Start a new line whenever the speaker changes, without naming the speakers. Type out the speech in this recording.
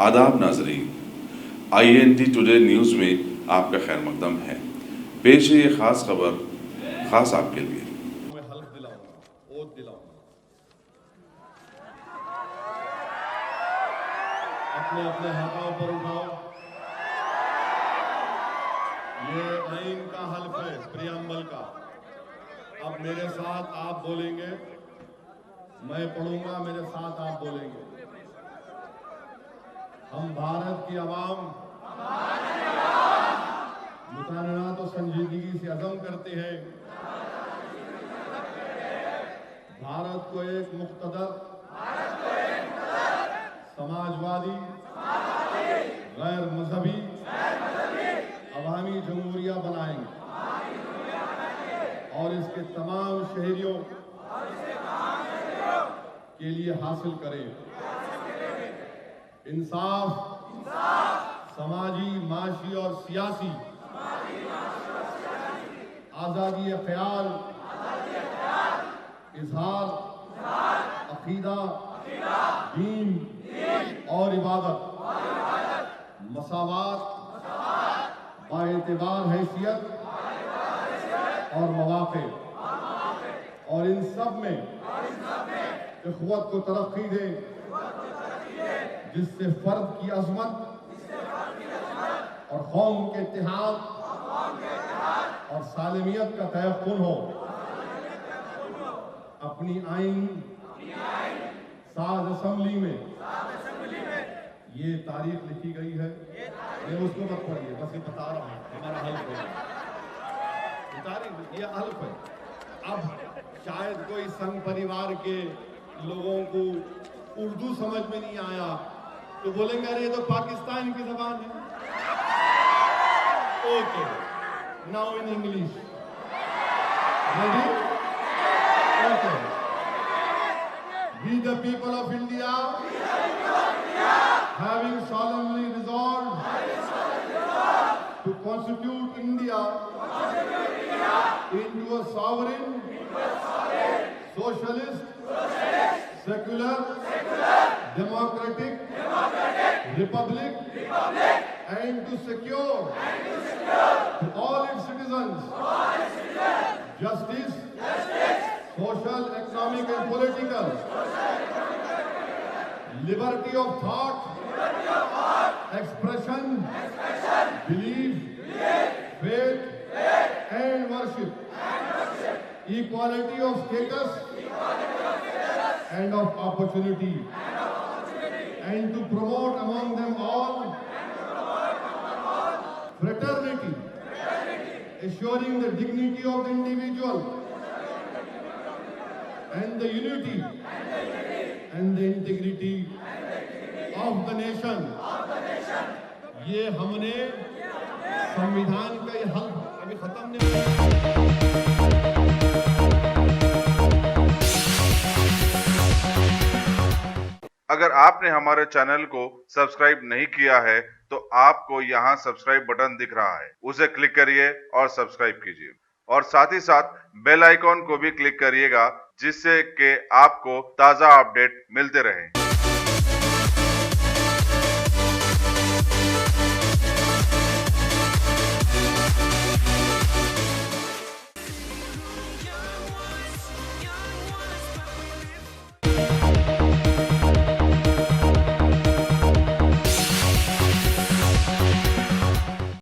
आदाब नाजरीन, INT today news में आपका खैर मकदम है। पेश है ये ख़ास खबर ख़ास आपके लिए।
मैं हल्फ दिलाऊंगा, ओथ दिलाऊंगा, अपने अपने हाथों पर उठाओ। ये आइन का हल्फ है, प्रियम्बल का। अब मेरे साथ आप बोलेंगे, मैं पढ़ूंगा, मेरे साथ आप बोलेंगे। हम भारत की आवाम मुताना तो संजीदगी से अज़म करते हैं भारत को एक मुख्तदर, समाजवादी, गैर मजहबी, अवामी जमहूरिया बनाएंगे और इसके तमाम शहरियों के लिए हासिल करें इंसाफ, समाजी, माशी और सियासी आज़ादी ख्याल, इजहार, अकीदा, दीन और इबादत, मसावात, बाएतिबार हैसियत और मवाक़े, और इन सब में इख़्वत को तरक्की दें जिससे फर्द की अज़मत और कौम के इत्तेहाद और सालमियत का तयक़्क़ुन हो। अपनी आइन साज़ असेंबली में ये तारीख लिखी गई है। ये उसको मत पढ़िए, बस ये बता रहा हूँ, हमारा हल्फ है, ये तारीख, ये हल्फ है। अब शायद कोई संघ परिवार के लोगों को उर्दू समझ में नहीं आया तो बोलेंगे अरे ये तो पाकिस्तान की ज़बान है। Okay, now in English, ready? Okay. We the people of India, having solemnly resolved to constitute India into a sovereign, socialist, secular, democratic republic, and to secure to all its citizens justice, social, economic and political, liberty of thought, expression, belief, faith and worship, equality of status and of opportunity, and to promote among them all fraternity, assuring the dignity of the individual and the unity and the integrity of the nation. ये हमने संविधान का ये हल्फ अभी खत्म नहीं।
अगर आपने हमारे चैनल को सब्सक्राइब नहीं किया है तो आपको यहाँ सब्सक्राइब बटन दिख रहा है, उसे क्लिक करिए और सब्सक्राइब कीजिए और साथ ही साथ बेल आइकॉन को भी क्लिक करिएगा जिससे कि आपको ताज़ा अपडेट मिलते रहें।